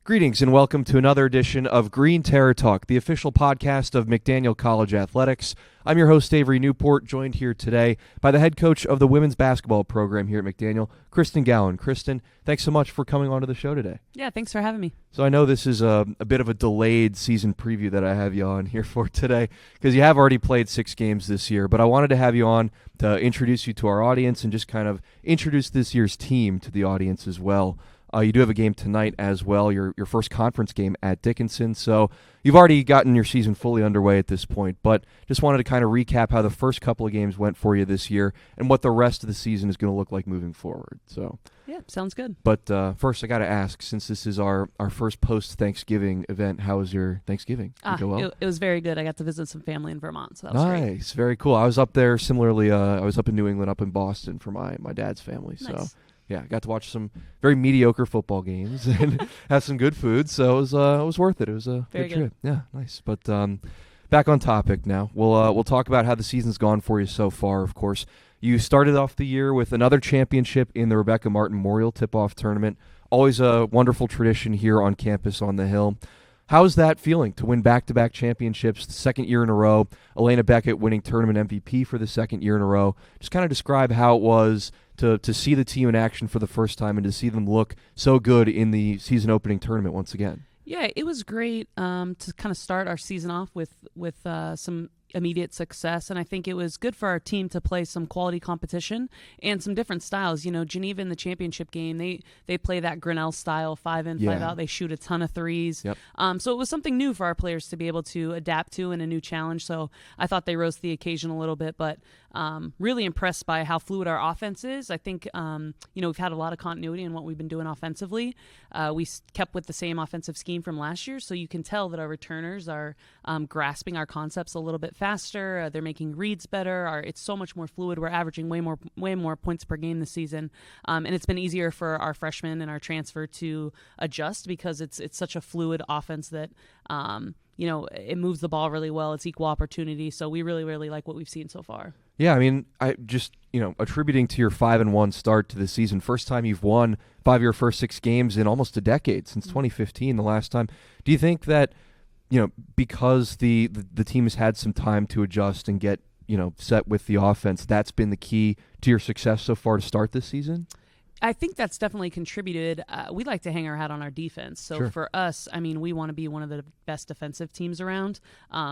Greetings and welcome to another edition of Green Terror Talk, the official podcast of McDaniel College Athletics. I'm your host, Avery Newport, joined here today by the head coach of the women's basketball program here at McDaniel, Christin Gowan. Christin, thanks so much for coming onto the show today. Yeah, thanks for having me. So I know this is a bit of a delayed season preview that I have you on here for today because you have already played 6 games this year, but I wanted to have you on to introduce you to our audience and just kind of introduce this year's team to the audience as well. You do have a game tonight as well, your first conference game at Dickinson. So you've already gotten your season fully underway at this point, but just wanted to kind of recap how the first couple of games went for you this year and what the rest of the season is going to look like moving forward. So yeah, sounds good. But first, I got to ask, since this is our first post-Thanksgiving event, how was your Thanksgiving? Did it go well? It was very good. I got to visit some family in Vermont, so that was great. Nice, very cool. I was up there similarly. I was up in New England, up in Boston for my dad's family. Nice. So. Yeah, I got to watch some very mediocre football games and have some good food, so it was worth it. It was a good trip. Yeah, nice. But back on topic now. We'll talk about how the season's gone for you so far. Of course, you started off the year with another championship in the Rebecca Martin Memorial Tip-Off Tournament. Always a wonderful tradition here on campus on the Hill. How's that feeling to win back-to-back championships the second year in a row? Elena Beckett winning tournament MVP for the second year in a row. Just kind of describe how it was to see the team in action for the first time and to see them look so good in the season opening tournament once again. Yeah, it was great to kind of start our season off with some immediate success, and I think it was good for our team to play some quality competition and some different styles. You know, Geneva in the championship game, they play that Grinnell style 5 in, 5 out. They shoot a ton of threes. Yep. So it was something new for our players to be able to adapt to and a new challenge. So I thought they rose to the occasion a little bit, but really impressed by how fluid our offense is. I think, we've had a lot of continuity in what we've been doing offensively. We kept with the same offensive scheme from last year, so you can tell that our returners are grasping our concepts a little bit faster. They're making reads better. It's so much more fluid. We're averaging way more points per game this season, and it's been easier for our freshmen and our transfer to adjust because it's such a fluid offense that it moves the ball really well. It's equal opportunity, so we really, really like what we've seen so far. Yeah, I mean, I just, attributing to your 5-1 start to the season, first time you've won 5 of your first 6 games in almost a decade, since 2015, the last time. Do you think that, because the team has had some time to adjust and get, set with the offense, that's been the key to your success so far to start this season? I think that's definitely contributed. We like to hang our hat on our defense. So Sure. For us, I mean, we want to be one of the best defensive teams around.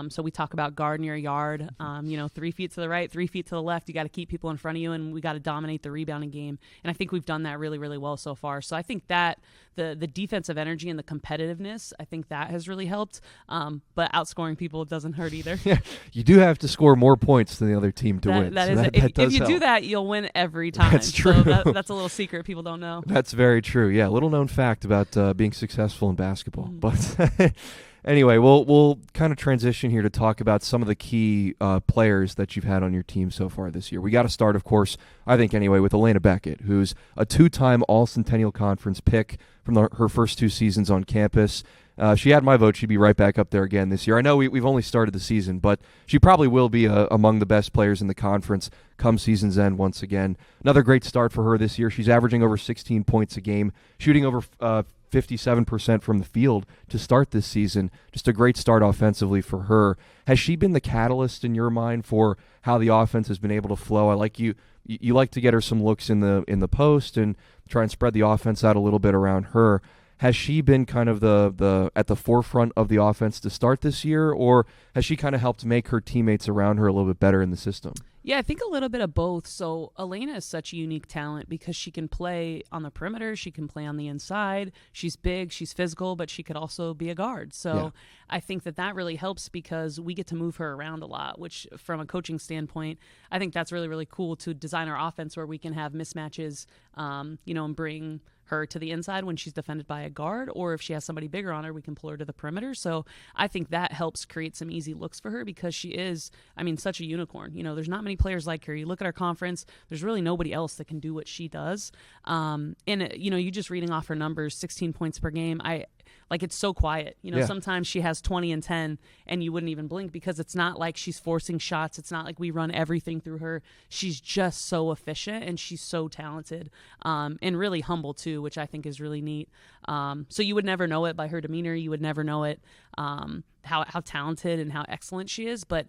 So we talk about guard near yard, 3 feet to the right, 3 feet to the left. You got to keep people in front of you, and we got to dominate the rebounding game. And I think we've done that really, really well so far. So I think that the defensive energy and the competitiveness, I think that has really helped. But outscoring people doesn't hurt either. Yeah, you do have to score more points than the other team to win. If you do that, you'll win every time. That's true. So that's a little secret people don't know. That's very true. Yeah, little known fact about being successful in basketball. But anyway, we'll kind of transition here to talk about some of the key players that you've had on your team so far this year. We got to start, of course, I think anyway, with Elena Beckett, who's a 2-time All-Centennial Conference pick from her first 2 seasons on campus. She had my vote. She'd be right back up there again this year. I know we've only started the season, but she probably will be among the best players in the conference come season's end once again. Another great start for her this year. She's averaging over 16 points a game, shooting over 57% from the field to start this season. Just a great start offensively for her. Has she been the catalyst in your mind for how the offense has been able to flow? I like you like to get her some looks in the post and try and spread the offense out a little bit around her. Has she been kind of the at the forefront of the offense to start this year, or has she kind of helped make her teammates around her a little bit better in the system? Yeah, I think a little bit of both. So Elena is such a unique talent because she can play on the perimeter, she can play on the inside. She's big, she's physical, but she could also be a guard. So yeah. I think that really helps because we get to move her around a lot, which from a coaching standpoint, I think that's really, really cool to design our offense where we can have mismatches, and bring her to the inside when she's defended by a guard, or if she has somebody bigger on her, we can pull her to the perimeter. So I think that helps create some easy looks for her because she is, such a unicorn. There's not many players like her. You look at our conference, there's really nobody else that can do what she does. You just reading off her numbers, 16 points per game. like it's so quiet. Yeah. Sometimes she has 20 and 10 and you wouldn't even blink because it's not like she's forcing shots. It's not like we run everything through her. She's just so efficient and she's so talented, and really humble too, which I think is really neat. So you would never know it by her demeanor. You would never know it, how talented and how excellent she is, but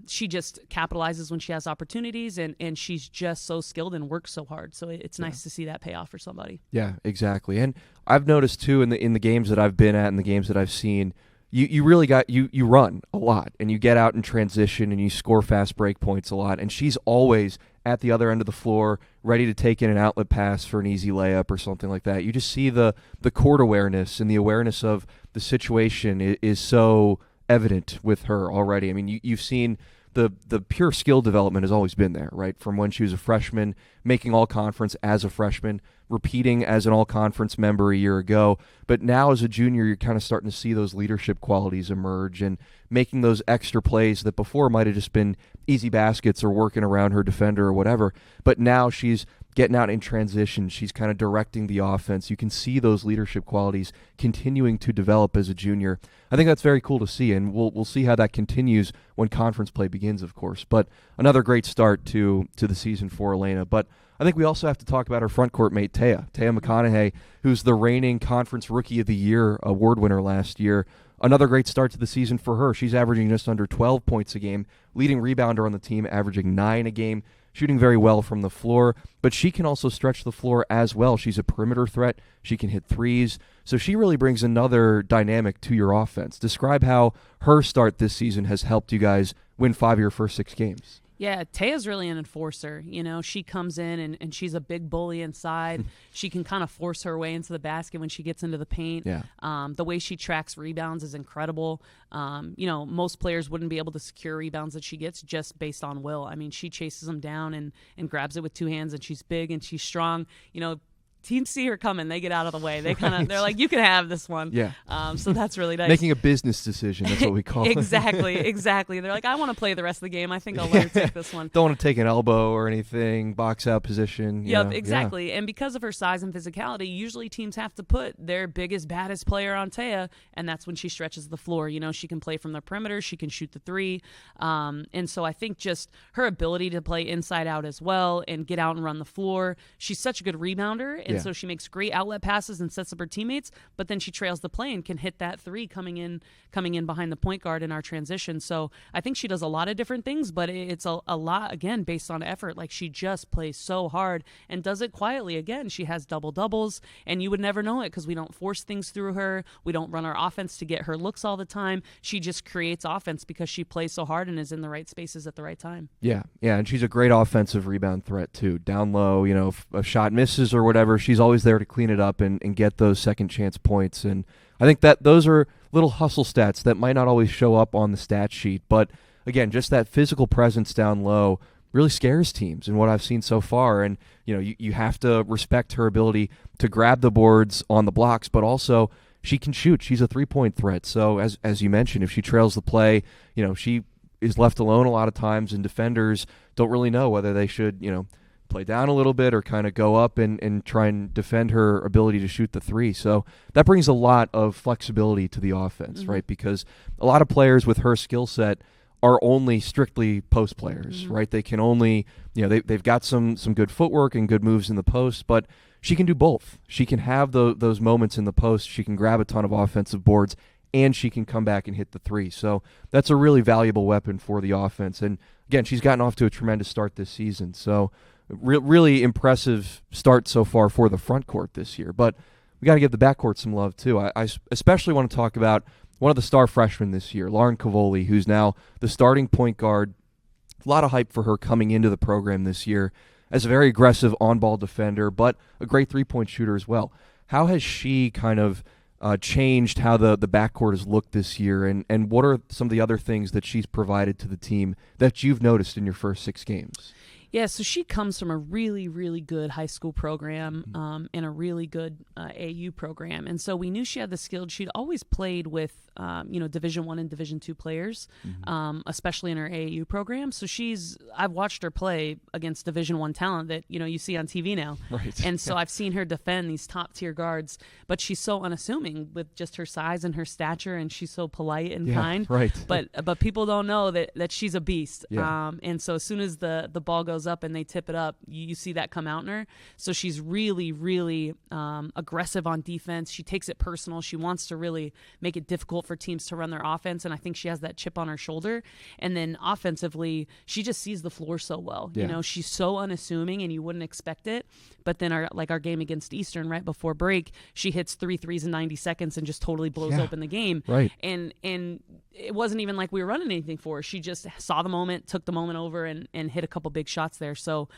she just capitalizes when she has opportunities, and she's just so skilled and works so hard. So it's nice to see that pay off for somebody. Yeah, exactly. And I've noticed too in the games that I've been at and the games that I've seen, you really got you run a lot and you get out in transition and you score fast break points a lot. And she's always at the other end of the floor, ready to take in an outlet pass for an easy layup or something like that. You just see the court awareness and the awareness of the situation is so evident with her already. I mean, you've seen the pure skill development has always been there, right? From when she was a freshman, making all-conference as a freshman, repeating as an all-conference member a year ago. But now as a junior, you're kind of starting to see those leadership qualities emerge and making those extra plays that before might have just been easy baskets or working around her defender or whatever. But now she's getting out in transition. She's kind of directing the offense. You can see those leadership qualities continuing to develop as a junior. I think that's very cool to see, and we'll see how that continues when conference play begins, of course. But another great start to the season for Elena. But I think we also have to talk about her front court mate, Taya McConaughey, who's the reigning Conference Rookie of the Year award winner last year. Another great start to the season for her. She's averaging just under 12 points a game, leading rebounder on the team, averaging 9 a game, shooting very well from the floor, but she can also stretch the floor as well. She's a perimeter threat. She can hit threes. So she really brings another dynamic to your offense. Describe how her start this season has helped you guys win 5 of your first 6 games. Yeah, Taya's really an enforcer. She comes in and she's a big bully inside. She can kind of force her way into the basket when she gets into the paint. Yeah. The way she tracks rebounds is incredible. Most players wouldn't be able to secure rebounds that she gets just based on will. I mean, she chases them down and grabs it with 2 hands, and she's big and she's strong. Teams see her coming, they get out of the way. They're like, you can have this one. Yeah. So that's really nice. Making a business decision, that's what we call it. Exactly. They're like, I want to play the rest of the game. I think I'll let her take this one. Don't want to take an elbow or anything, box out position. Yep, exactly. Yeah. And because of her size and physicality, usually teams have to put their biggest, baddest player on Taya, and that's when she stretches the floor. She can play from the perimeter. She can shoot the 3. And so I think just her ability to play inside out as well and get out and run the floor. She's such a good rebounder. And so she makes great outlet passes and sets up her teammates, but then she trails the play and can hit that 3 coming in behind the point guard in our transition. So I think she does a lot of different things, but it's a lot, again, based on effort. Like, she just plays so hard and does it quietly. Again, she has double-doubles, and you would never know it because we don't force things through her. We don't run our offense to get her looks all the time. She just creates offense because she plays so hard and is in the right spaces at the right time. Yeah, and she's a great offensive rebound threat, too. Down low, if a shot misses or whatever, she's always there to clean it up and get those second chance points. And I think that those are little hustle stats that might not always show up on the stat sheet. But again, just that physical presence down low really scares teams in what I've seen so far. And, you have to respect her ability to grab the boards on the blocks, but also she can shoot. She's a 3-point threat. So as you mentioned, if she trails the play, she is left alone a lot of times, and defenders don't really know whether they should, play down a little bit or kind of go up and try and defend her ability to shoot the 3. So that brings a lot of flexibility to the offense, right? Because a lot of players with her skill set are only strictly post players, right? They can only, they've got some good footwork and good moves in the post, but she can do both. She can have those moments in the post. She can grab a ton of offensive boards, and she can come back and hit the 3. So that's a really valuable weapon for the offense. And again, she's gotten off to a tremendous start this season. So really impressive start so far for the front court this year. But we got to give the backcourt some love, too. I especially want to talk about one of the star freshmen this year, Lauren Cavoli, who's now the starting point guard. A lot of hype for her coming into the program this year as a very aggressive on-ball defender, but a great three-point shooter as well. How has she kind of changed how the backcourt has looked this year, and what are some of the other things that she's provided to the team that you've noticed in your first 6 games? Yeah, so she comes from a really, really good high school program and a really good AU program. And so we knew she had the skill. She'd always played with, Division I and Division II players, especially in her AAU program. So I've watched her play against Division I talent that, you see on TV now. Right. And so I've seen her defend these top tier guards, but she's so unassuming with just her size and her stature, and she's so polite and kind. Right. But people don't know that she's a beast. Yeah. And so as soon as the ball goes up and they tip it up, you see that come out in her. So she's really, really aggressive on defense. She takes it personal. She wants to really make it difficult for teams to run their offense, and I think she has that chip on her shoulder. And then offensively, she just sees the floor so well. Yeah. She's so unassuming, and you wouldn't expect it. But then our game against Eastern right before break, she hits 3 threes in 90 seconds and just totally blows open the game. Right. And it wasn't even like we were running anything for her. She just saw the moment, took the moment over, and hit a couple big shots there. So,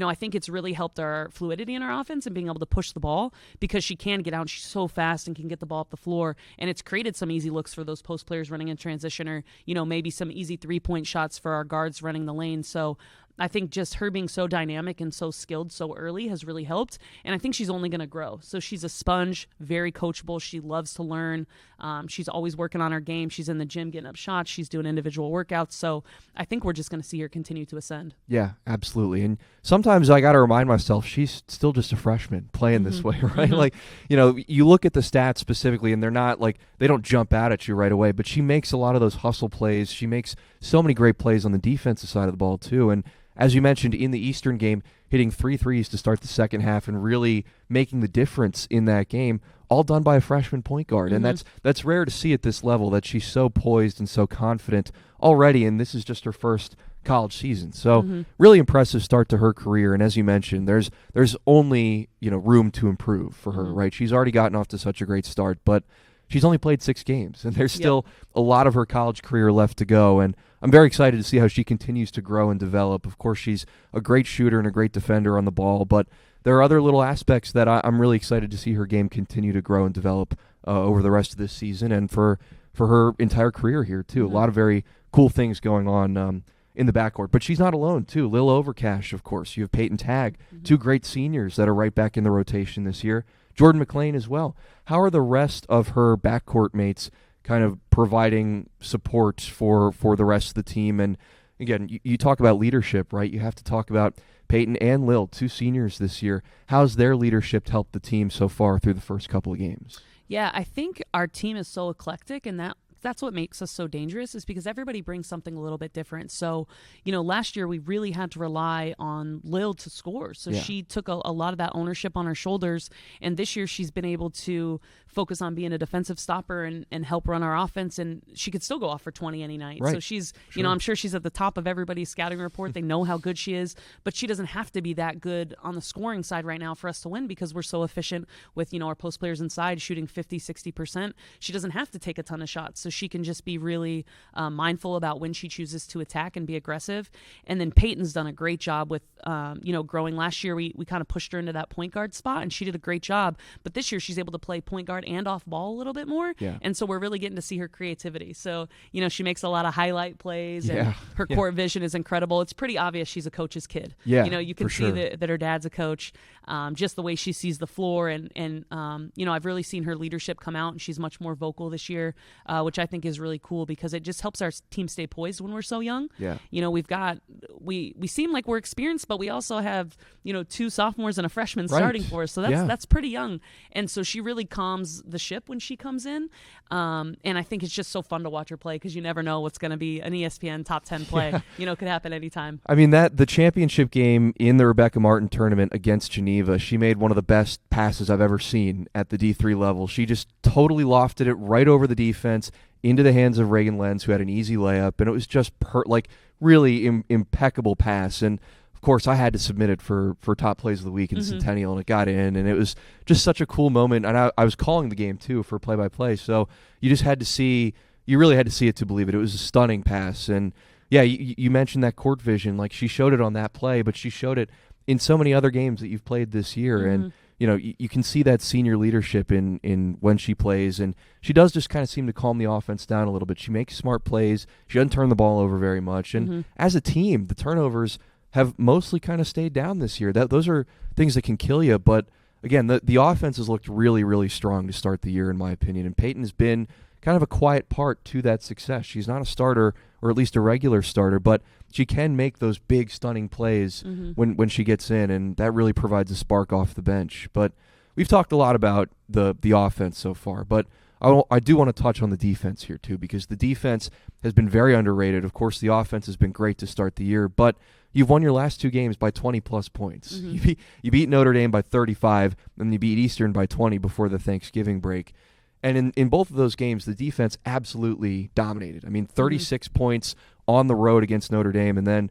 I think it's really helped our fluidity in our offense and being able to push the ball because she can get out and she's so fast and can get the ball up the floor. And it's created some easy looks for those post players running in transition, or, maybe some easy 3-point shots for our guards running the lane. So I think just her being so dynamic and so skilled so early has really helped. And I think she's only going to grow. So she's a sponge, very coachable. She loves to learn. She's always working on her game. She's in the gym getting up shots. She's doing individual workouts. So I think we're just going to see her continue to ascend. Yeah, absolutely. And sometimes I got to remind myself she's still just a freshman playing this way, right? Like, you look at the stats specifically and they're not like, they don't jump out at you right away, but she makes a lot of those hustle plays. She makes so many great plays on the defensive side of the ball too. And as you mentioned, in the Eastern game, hitting 3 threes to start the second half and really making the difference in that game, all done by a freshman point guard. And that's rare to see at this level, that she's so poised and so confident already, and this is just her first college season. So really impressive start to her career. And as you mentioned, there's only room to improve for her, right? She's already gotten off to such a great start, but she's only played 6 games, and there's still a lot of her college career left to go. And I'm very excited to see how she continues to grow and develop. Of course, she's a great shooter and a great defender on the ball, but there are other little aspects that I'm really excited to see her game continue to grow and develop over the rest of this season and for her entire career here, too. A lot of very cool things going on in the backcourt. But she's not alone, too. Lil Overcash, of course. You have Peyton Tagg, 2 great seniors that are right back in the rotation this year. Jordan McLean as well. How are the rest of her backcourt mates kind of providing support for the rest of the team? And again, you talk about leadership, right? You have to talk about Peyton and Lil, 2 seniors this year. How's their leadership helped the team so far through the first couple of games? Yeah, I think our team is so eclectic, and that's what makes us so dangerous, is because everybody brings something a little bit different. So, last year we really had to rely on Lil to score. So she took a lot of that ownership on her shoulders. And this year she's been able to focus on being a defensive stopper and help run our offense. And she could still go off for 20 any night. Right. So she's, I'm sure she's at the top of everybody's scouting report. They know how good she is, but she doesn't have to be that good on the scoring side right now for us to win, because we're so efficient with, our post players inside shooting 50, 60%. She doesn't have to take a ton of shots. So she can just be really mindful about when she chooses to attack and be aggressive. And then Peyton's done a great job with, growing. Last year, we kind of pushed her into that point guard spot, and she did a great job. But this year, she's able to play point guard and off ball a little bit more. Yeah. And so we're really getting to see her creativity. So, she makes a lot of highlight plays, and her court vision is incredible. It's pretty obvious she's a coach's kid. Yeah, you can see that her dad's a coach, just the way she sees the floor. And I've really seen her leadership come out, and she's much more vocal this year, which I think is really cool, because it just helps our team stay poised when we're so young. Yeah. We seem like we're experienced, but we also have, 2 sophomores and a freshman starting for us. So that's pretty young. And so she really calms the ship when she comes in. And I think it's just so fun to watch her play, because you never know what's going to be an ESPN top 10 play. Could happen anytime. I mean, the championship game in the Rebecca Martin tournament against Geneva, she made one of the best passes I've ever seen at the D3 level. She just totally lofted it right over the defense into the hands of Reagan Lenz, who had an easy layup, and it was just really impeccable pass. And of course, I had to submit it for top plays of the week in Centennial, and it got in, and it was just such a cool moment. And I was calling the game too for play-by-play, so you really had to see it to believe it. It was a stunning pass. And yeah, you mentioned that court vision. Like, she showed it on that play, but she showed it in so many other games that you've played this year. And you can see that senior leadership in when she plays, and she does just kind of seem to calm the offense down a little bit. She makes smart plays. She doesn't turn the ball over very much. And as a team, the turnovers have mostly kind of stayed down this year. Those are things that can kill you. But again, the offense has looked really, really strong to start the year, in my opinion. And Peyton has been kind of a quiet part to that success. She's not a starter, or at least a regular starter, but she can make those big, stunning plays when she gets in, and that really provides a spark off the bench. But we've talked a lot about the offense so far, but I do want to touch on the defense here too, because the defense has been very underrated. Of course, the offense has been great to start the year, but you've won your last 2 games by 20-plus points. You beat Notre Dame by 35, and you beat Eastern by 20 before the Thanksgiving break. And in both of those games, the defense absolutely dominated. I mean, 36 points on the road against Notre Dame, and then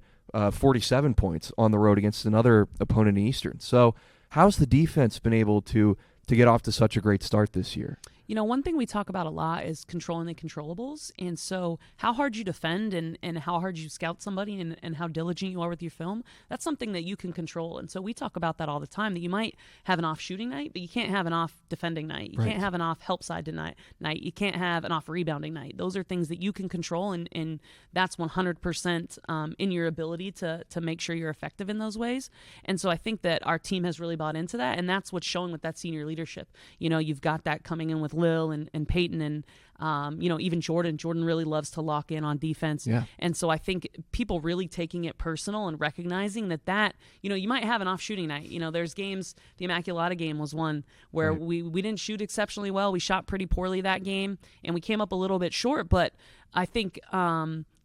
47 points on the road against another opponent in Eastern. So how's the defense been able to get off to such a great start this year? You know, one thing we talk about a lot is controlling the controllables. And so how hard you defend and how hard you scout somebody and how diligent you are with your film, that's something that you can control. And so we talk about that all the time, that you might have an off shooting night, but you can't have an off defending night. You can't have an off help side night. You can't have an off rebounding night. Those are things that you can control, and that's 100% in your ability to make sure you're effective in those ways. And so I think that our team has really bought into that, and that's what's showing with that senior leadership. You know, you've got that coming in with Lil and Peyton and even Jordan. Jordan really loves to lock in on defense. Yeah. And so I think people really taking it personal and recognizing that you might have an off shooting night. You know, there's games, the Immaculata game was one where we didn't shoot exceptionally well. We shot pretty poorly that game, and we came up a little bit short, but I think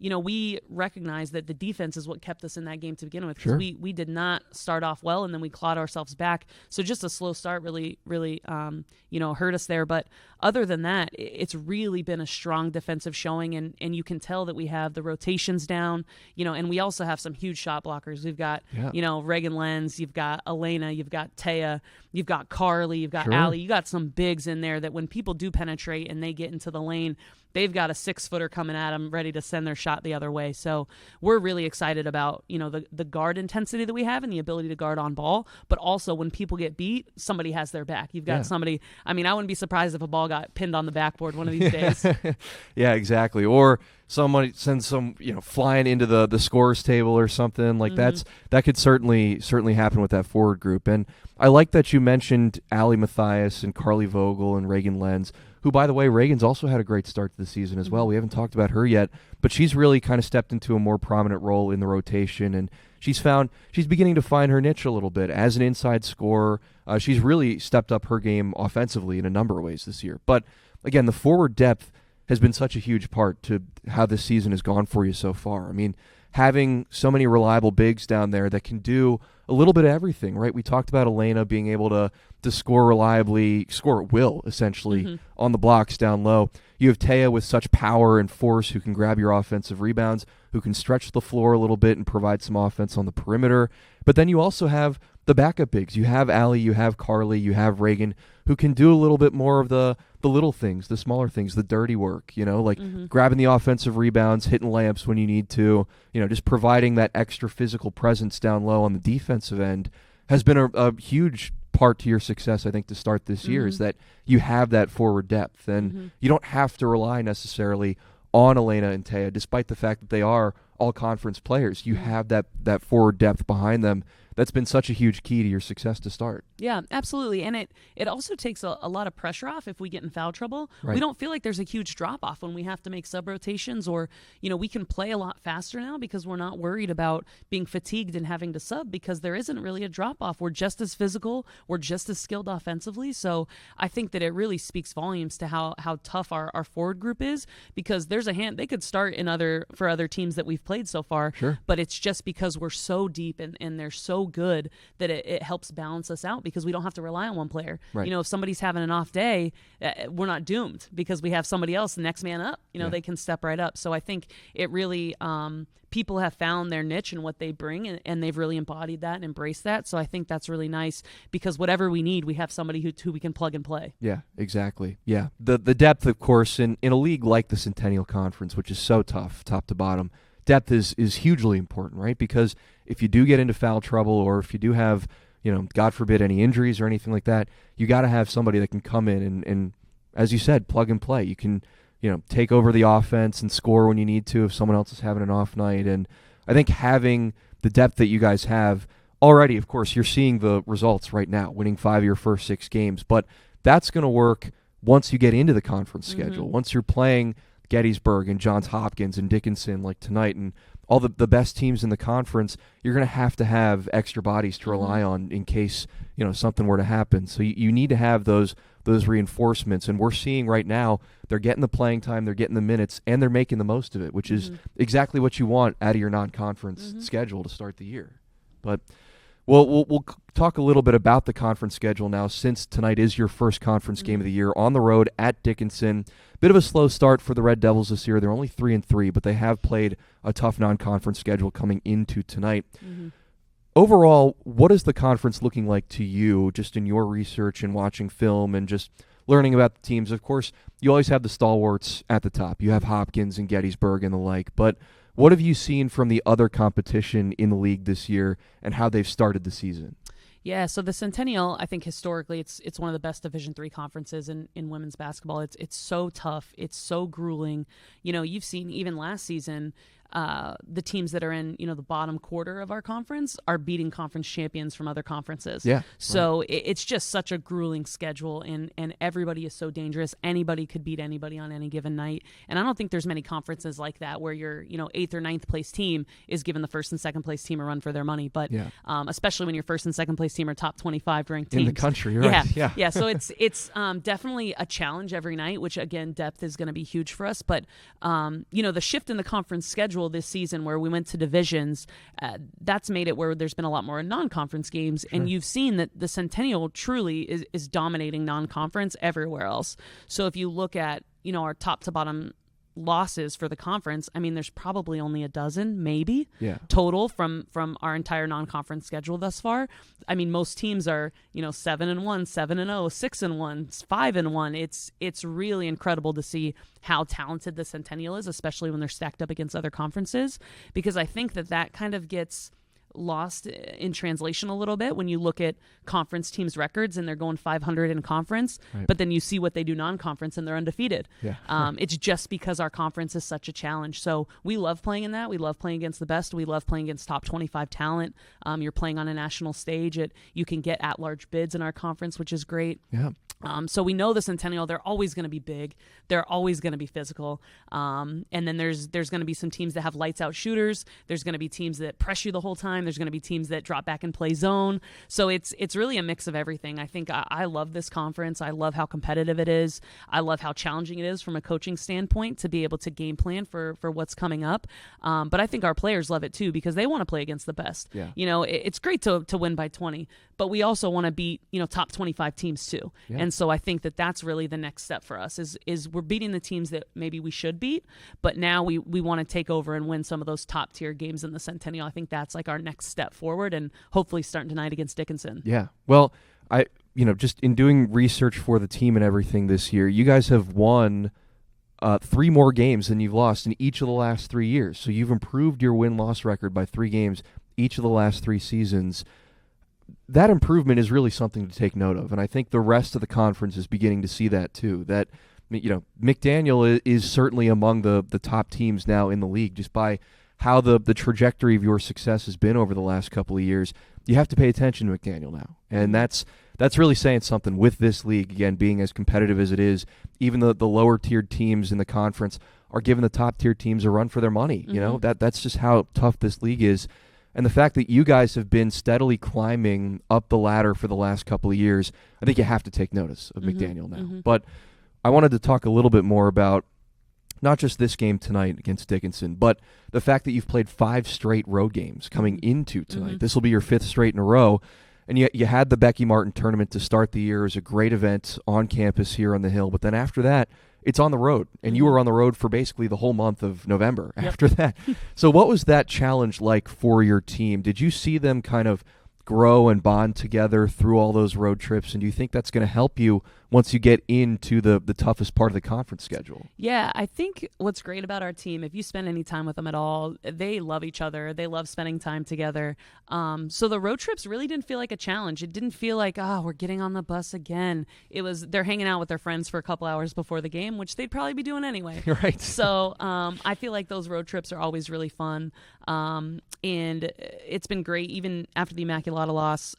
we recognize that the defense is what kept us in that game to begin with, because we did not start off well, and then we clawed ourselves back. So just a slow start really hurt us there. But other than that, it's really been a strong defensive showing, and you can tell that we have the rotations down, and we also have some huge shot blockers. We've got, Reagan Lenz, you've got Elena, you've got Taya, you've got Carly, you've got Allie, you got some bigs in there that when people do penetrate and they get into the lane, they've got a 6-footer coming at them ready to send their shot the other way. So we're really excited about, the guard intensity that we have and the ability to guard on ball, but also when people get beat, somebody has their back. You've got somebody, I wouldn't be surprised if a ball got pinned on the backboard one of these days. Yeah, exactly. Or somebody sends some, flying into the scorer's table or something like that could certainly happen with that forward group. And I like that you mentioned Allie Mathias and Carly Vogel and Reagan Lenz, who, by the way, Reagan's also had a great start to the season as well. We haven't talked about her yet, but she's really kind of stepped into a more prominent role in the rotation, and she's beginning to find her niche a little bit as an inside scorer. She's really stepped up her game offensively in a number of ways this year. But again, the forward depth has been such a huge part to how this season has gone for you so far. I mean, having so many reliable bigs down there that can do a little bit of everything, right? We talked about Elena being able to score reliably, score at will, essentially, on the blocks down low. You have Taya with such power and force, who can grab your offensive rebounds, who can stretch the floor a little bit and provide some offense on the perimeter. But then you also have the backup bigs. You have Allie, you have Carly, you have Reagan, who can do a little bit more of the little things, the smaller things, the dirty work, grabbing the offensive rebounds, hitting layups when you need to, just providing that extra physical presence down low on the defensive end has been a huge part to your success, I think, to start this year, is that you have that forward depth, and you don't have to rely necessarily on Elena and Taya, despite the fact that they are all conference players. You have that forward depth behind them. That's been such a huge key to your success to start. Yeah, absolutely. And it also takes a lot of pressure off if we get in foul trouble. Right. We don't feel like there's a huge drop-off when we have to make sub-rotations, or, we can play a lot faster now because we're not worried about being fatigued and having to sub, because there isn't really a drop-off. We're just as physical. We're just as skilled offensively. So I think that it really speaks volumes to how tough our forward group is, because there's a hand. They could start for other teams that we've played so far, but it's just because we're so deep and they're so good that it helps balance us out, because we don't have to rely on one player. Right. If somebody's having an off day, we're not doomed because we have somebody else, the next man up. They can step right up. So I think it really people have found their niche and what they bring, and they've really embodied that and embraced that. So I think that's really nice, because whatever we need, we have somebody who we can plug and play. Yeah, exactly. Yeah, the depth, of course, in a league like the Centennial Conference, which is so tough, top to bottom, depth is hugely important, right? Because if you do get into foul trouble, or if you do have, God forbid, any injuries or anything like that, you got to have somebody that can come in and, as you said, plug and play. You can, take over the offense and score when you need to if someone else is having an off night. And I think having the depth that you guys have already. Of course, you're seeing the results right now, winning 5 of your first 6 games, but that's going to work once you get into the conference schedule. Once you're playing Gettysburg and Johns Hopkins and Dickinson like tonight and all the best teams in the conference, you're going to have extra bodies to rely on in case, something were to happen. So you need to have those reinforcements, and we're seeing right now they're getting the playing time, they're getting the minutes, and they're making the most of it, which is exactly what you want out of your non-conference schedule to start the year. But we'll talk a little bit about the conference schedule now, since tonight is your first conference game of the year on the road at Dickinson. Bit of a slow start for the Red Devils this year. They're only 3-3, but they have played a tough non-conference schedule coming into tonight. Overall, what is the conference looking like to you, just in your research and watching film and just learning about the teams? Of course, you always have the stalwarts at the top. You have Hopkins and Gettysburg and the like, but what have you seen from the other competition in the league this year and how they've started the season? Yeah, so the Centennial, I think historically it's one of the best Division III conferences in women's basketball. It's so tough. It's so grueling. You've seen even last season, the teams that are in, the bottom quarter of our conference are beating conference champions from other conferences. Yeah. So it's just such a grueling schedule, and everybody is so dangerous. Anybody could beat anybody on any given night. And I don't think there's many conferences like that where your, 8th or 9th place team is giving the 1st and 2nd place team a run for their money. But especially when your 1st and 2nd place team are top 25 ranked teams. In the country, you're right. Yeah. So it's definitely a challenge every night, which again, depth is going to be huge for us. But, the shift in the conference schedule this season where we went to divisions, that's made it where there's been a lot more non-conference games. And you've seen that the Centennial truly is dominating non-conference everywhere else. So if you look at, our top to bottom losses for the conference, there's probably only a dozen, maybe, total from our entire non-conference schedule thus far. Most teams are, 7-1, 7-0, 6-1, 5-1. It's really incredible to see how talented the Centennial is, especially when they're stacked up against other conferences, because I think that kind of gets lost in translation a little bit when you look at conference teams' records and they're going 500 in conference, but then you see what they do non-conference and they're undefeated. It's just because our conference is such a challenge. So we love playing in that. We love playing against the best. We love playing against top 25 talent. You're playing on a national stage. You can get at-large bids in our conference, which is great. So we know the Centennial, they're always going to be big. They're always going to be physical. And then there's going to be some teams that have lights-out shooters. There's going to be teams that press you the whole time. There's going to be teams that drop back and play zone. So it's really a mix of everything. I think I love this conference. I love how competitive it is. I love how challenging it is from a coaching standpoint to be able to game plan for what's coming up. But I think our players love it too because they want to play against the best. It's great to win by 20, but we also want to beat top 25 teams too. And so I think that's really the next step for us is we're beating the teams that maybe we should beat, but now we want to take over and win some of those top tier games in the Centennial. I think that's like our next step forward, and hopefully starting tonight against Dickinson. Yeah. Well, just in doing research for the team and everything this year, you guys have won 3 more games than you've lost in each of the last 3 years. So you've improved your win-loss record by 3 games each of the last 3 seasons. That improvement is really something to take note of, and I think the rest of the conference is beginning to see that too. That McDaniel is certainly among the top teams now in the league just by how the trajectory of your success has been over the last couple of years. You have to pay attention to McDaniel now, and that's really saying something with this league, again, being as competitive as it is. Even the lower-tiered teams in the conference are giving the top-tier teams a run for their money. That's just how tough this league is. And the fact that you guys have been steadily climbing up the ladder for the last couple of years, I think you have to take notice of McDaniel now. But I wanted to talk a little bit more about not just this game tonight against Dickinson, but the fact that you've played 5 straight road games coming into tonight. This will be your 5th straight in a row. And you had the Becky Martin tournament to start the year. It was a great event on campus here on the Hill. But then after that, it's on the road. And you were on the road for basically the whole month of November after that. So what was that challenge like for your team? Did you see them kind of grow and bond together through all those road trips? And do you think that's going to help you once you get into the toughest part of the conference schedule. Yeah, I think what's great about our team, if you spend any time with them at all, they love each other. They love spending time together. So the road trips really didn't feel like a challenge. It didn't feel like, we're getting on the bus again. It was they're hanging out with their friends for a couple hours before the game, which they'd probably be doing anyway. Right. So I feel like those road trips are always really fun. And it's been great. Even after the Immaculata loss,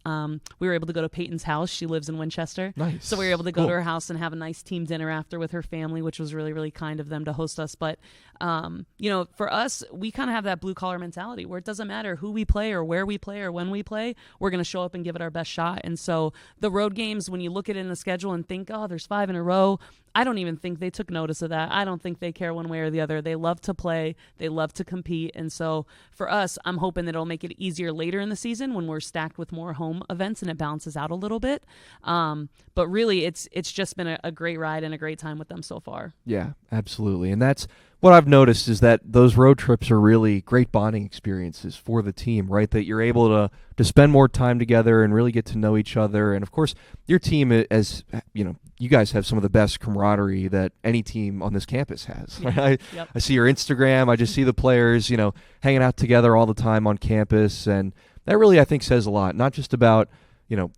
we were able to go to Peyton's house. She lives in Winchester. Nice. So we were able to go to her house and have a nice team dinner after with her family, which was really, really kind of them to host us. But, for us, we kind of have that blue collar mentality where it doesn't matter who we play or where we play or when we play, we're going to show up and give it our best shot. And so the road games, when you look at it in the schedule and think, there's 5 in a row, I don't even think they took notice of that. I don't think they care one way or the other. They love to play. They love to compete. And so for us, I'm hoping that it'll make it easier later in the season when we're stacked with more home events and it balances out a little bit. But really, it's just been a great ride and a great time with them so far. Yeah, absolutely. And that's what I've noticed is that those road trips are really great bonding experiences for the team, right? That you're able to spend more time together and really get to know each other. And of course, your team, as you guys have some of the best camaraderie that any team on this campus has. Right? Yep. I see your Instagram. I just see the players, hanging out together all the time on campus. And that really, I think, says a lot, not just about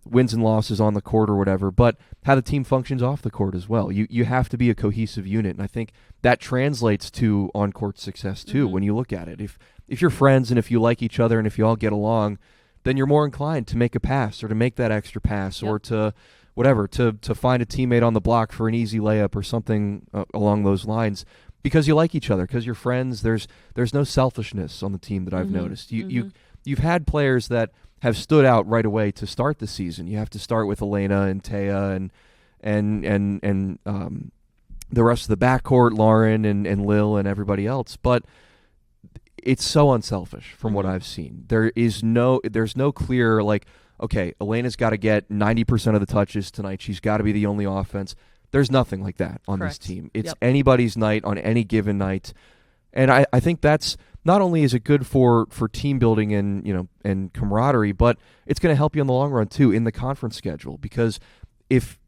wins and losses on the court or whatever, but how the team functions off the court as well. You have to be a cohesive unit, and I think that translates to on-court success too. When you look at it. If you're friends and if you like each other and if you all get along, then you're more inclined to make a pass or to make that extra pass or to whatever, to find a teammate on the block for an easy layup or something along those lines because you like each other, because you're friends. There's no selfishness on the team that I've noticed. You've had players that have stood out right away to start the season. You have to start with Elena and Taya and the rest of the backcourt, Lauren and Lil and everybody else. But it's so unselfish from what I've seen. There's no clear okay, Elena's got to get 90% of the touches tonight. She's got to be the only offense. There's nothing like that on Correct. This team. It's anybody's night on any given night. And I think that's not only is it good for team building and camaraderie, but it's going to help you in the long run too in the conference schedule, because if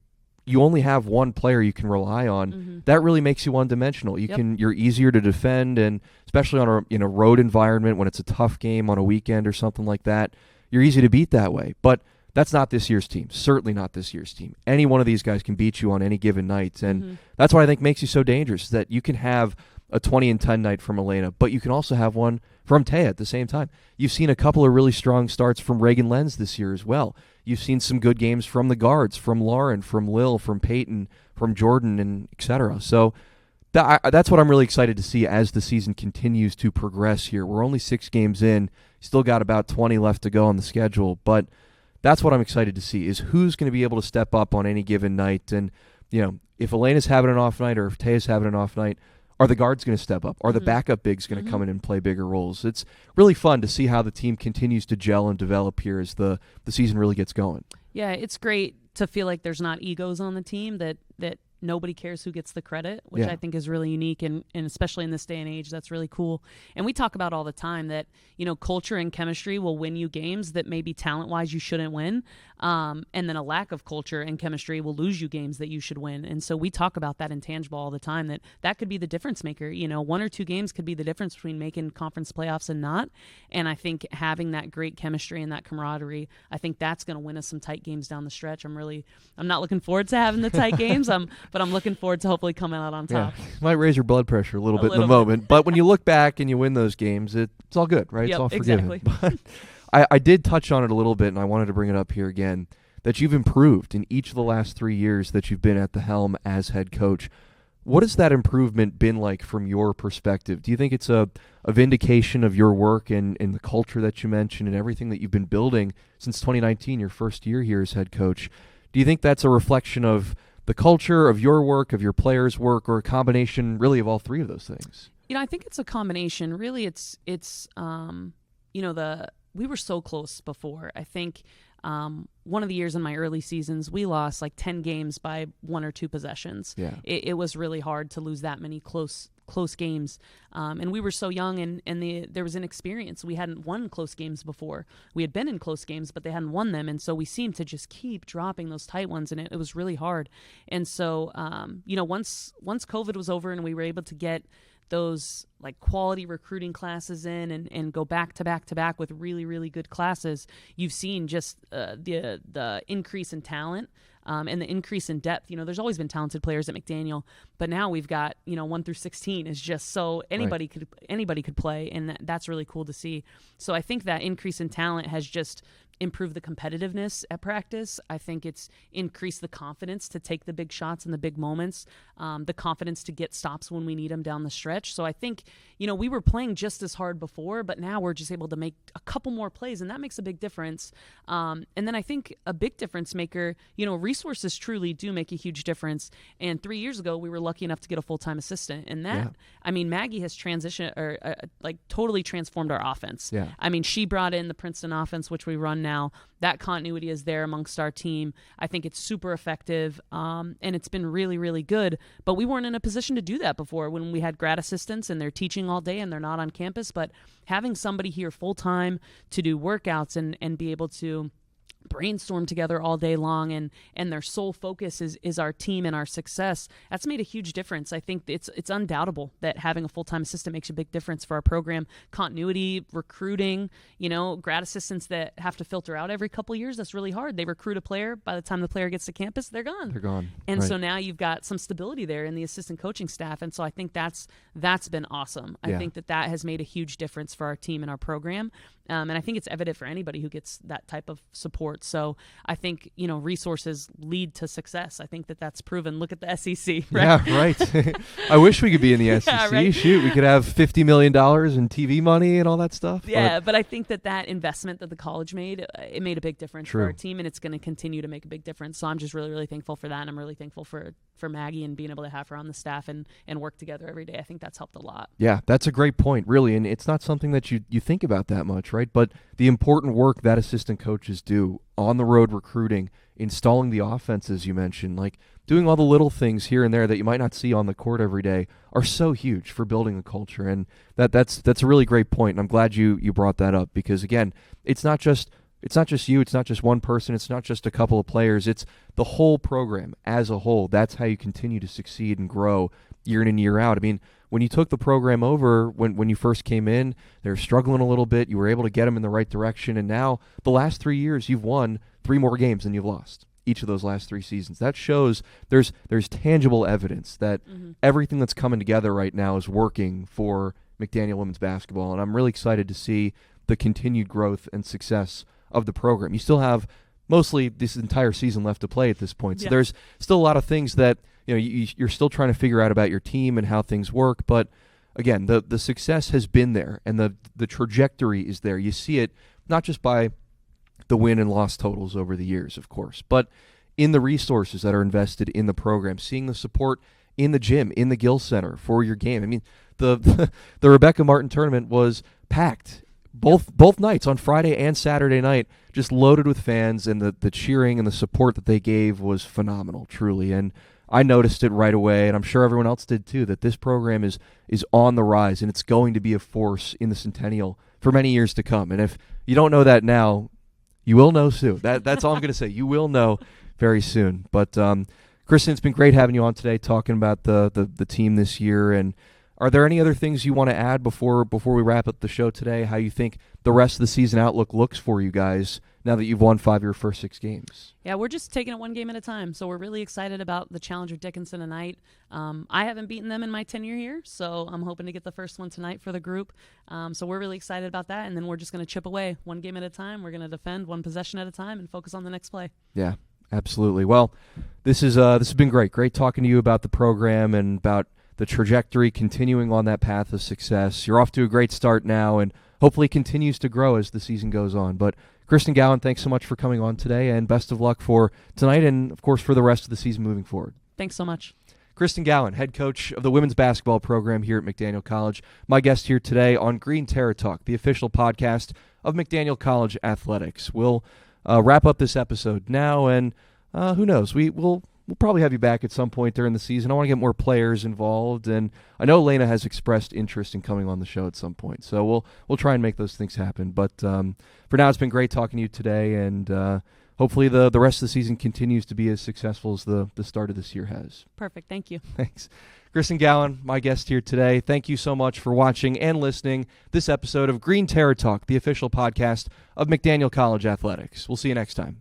you only have one player you can rely on, that really makes you one-dimensional. You're easier to defend, and especially on a road environment when it's a tough game on a weekend or something like that, you're easy to beat that way. But that's not this year's team. Certainly not this year's team. Any one of these guys can beat you on any given night, and that's what I think makes you so dangerous, is that you can have a 20-10 night from Elena, but you can also have one from Taya at the same time. You've seen a couple of really strong starts from Reagan Lenz this year as well. You've seen some good games from the guards, from Lauren, from Lil, from Peyton, from Jordan, and etc. So that's what I'm really excited to see as the season continues to progress here. We're only 6 games in, still got about 20 left to go on the schedule, but that's what I'm excited to see, is who's going to be able to step up on any given night. And if Elena's having an off night or if Taya's having an off night, are the guards going to step up? Are the backup bigs going to come in and play bigger roles? It's really fun to see how the team continues to gel and develop here as the season really gets going. Yeah, it's great to feel like there's not egos on the team, that nobody cares who gets the credit, which I think is really unique, and especially in this day and age, that's really cool. And we talk about all the time that, culture and chemistry will win you games that maybe talent-wise you shouldn't win, and then a lack of culture and chemistry will lose you games that you should win. And so we talk about that intangible all the time, that could be the difference maker. 1 or 2 games could be the difference between making conference playoffs and not. And I think having that great chemistry and that camaraderie, I think that's going to win us some tight games down the stretch. I'm not looking forward to having the tight games. But I'm looking forward to hopefully coming out on top. Yeah. Might raise your blood pressure a little bit in the moment, but when you look back and you win those games, it's all good, right? Yep, it's all forgiven. Exactly. But I did touch on it a little bit, and I wanted to bring it up here again, that you've improved in each of the last 3 years that you've been at the helm as head coach. What has that improvement been like from your perspective? Do you think it's a vindication of your work and the culture that you mentioned and everything that you've been building since 2019, your first year here as head coach? Do you think that's a reflection of the culture, of your work, of your players' work, or a combination really of all 3 of those things? I think it's a combination. Really, it's we were so close before. I think one of the years in my early seasons, we lost like 10 games by 1 or 2 possessions. Yeah. It was really hard to lose that many close close games. And we were so young, and there was inexperience. We hadn't won close games before. We had been in close games, but they hadn't won them. And so we seemed to just keep dropping those tight ones, and it was really hard. And so, once COVID was over and we were able to get those like quality recruiting classes in and go back to back with really, really good classes, you've seen just the increase in talent and the increase in depth. There's always been talented players at McDaniel, but now we've got 1 through 16 is just so anybody could play, and that's really cool to see. So I think that increase in talent has just improve the competitiveness at practice. I think it's increased the confidence to take the big shots in the big moments, the confidence to get stops when we need them down the stretch. So I think, we were playing just as hard before, but now we're just able to make a couple more plays, and that makes a big difference. And then I think a big difference maker, resources truly do make a huge difference. And 3 years ago, we were lucky enough to get a full-time assistant. And that, Maggie has transitioned or totally transformed our offense. Yeah. She brought in the Princeton offense, which we run now. That continuity is there amongst our team. I think it's super effective, and it's been really, really good. But we weren't in a position to do that before when we had grad assistants and they're teaching all day and they're not on campus. But having somebody here full-time to do workouts and be able to brainstorm together all day long, and their sole focus is our team and our success, that's made a huge difference. I think it's undoubtable that having a full-time assistant makes a big difference for our program. Continuity, recruiting, grad assistants that have to filter out every couple years, that's really hard. They recruit a player, by the time the player gets to campus, they're gone. And right. So now you've got some stability there in the assistant coaching staff, and so I think that's been awesome. I think that has made a huge difference for our team and our program, and I think it's evident for anybody who gets that type of support. So I think, resources lead to success. I think that's proven. Look at the SEC, right? Yeah, right. I wish we could be in the SEC. Yeah, right. Shoot, we could have $50 million in TV money and all that stuff. Yeah, but I think that investment that the college made, it made a big difference True. for our team, and it's going to continue to make a big difference. So I'm just really, really thankful for that, and I'm really thankful for Maggie and being able to have her on the staff and work together every day. I think that's helped a lot. Yeah, that's a great point, really, and it's not something that you think about that much, right? But the important work that assistant coaches do on the road recruiting, installing the offenses you mentioned, like doing all the little things here and there that you might not see on the court every day are so huge for building a culture. And that's a really great point. And I'm glad you brought that up, because again, it's not just you, it's not just one person, it's not just a couple of players, it's the whole program as a whole. That's how you continue to succeed and grow year in and year out. I mean, when you took the program over, when you first came in, they were struggling a little bit. You were able to get them in the right direction, and now the last 3 years, you've won 3 more games than you've lost each of those last 3 seasons. That shows there's tangible evidence that everything that's coming together right now is working for McDaniel women's basketball, and I'm really excited to see the continued growth and success of the program. You still have mostly this entire season left to play at this point, so there's still a lot of things that you're still trying to figure out about your team and how things work. But again, the success has been there, and the trajectory is there. You see it not just by the win and loss totals over the years, of course, but in the resources that are invested in the program, seeing the support in the gym, in the Gill Center for your game. I mean, the Rebecca Martin tournament was packed both nights, on Friday and Saturday night, just loaded with fans, and the cheering and the support that they gave was phenomenal, truly. And I noticed it right away, and I'm sure everyone else did too, that this program is on the rise, and it's going to be a force in the Centennial for many years to come. And if you don't know that now, you will know soon. That's all I'm going to say. You will know very soon. But Christin, it's been great having you on today, talking about the team this year. And are there any other things you want to add before we wrap up the show today? How you think the rest of the season outlook looks for you guys now that you've won 5 of your first 6 games? Yeah, we're just taking it one game at a time. So we're really excited about the Challenger Dickinson tonight. I haven't beaten them in my tenure here, so I'm hoping to get the first one tonight for the group. So we're really excited about that, and then we're just going to chip away one game at a time. We're going to defend one possession at a time and focus on the next play. Yeah, absolutely. Well, this has been great. Great talking to you about the program and about the trajectory, continuing on that path of success. You're off to a great start now, and hopefully continues to grow as the season goes on. But Christin Gowan, thanks so much for coming on today, and best of luck for tonight and, of course, for the rest of the season moving forward. Thanks so much. Christin Gowan, head coach of the women's basketball program here at McDaniel College, my guest here today on Green Terror Talk, the official podcast of McDaniel College Athletics. We'll wrap up this episode now, and who knows, we'll we'll probably have you back at some point during the season. I want to get more players involved, and I know Lena has expressed interest in coming on the show at some point. So we'll try and make those things happen. But for now, it's been great talking to you today, and hopefully the rest of the season continues to be as successful as the start of this year has. Perfect. Thank you. Thanks. Christin Gowan, my guest here today. Thank you so much for watching and listening this episode of Green Terror Talk, the official podcast of McDaniel College Athletics. We'll see you next time.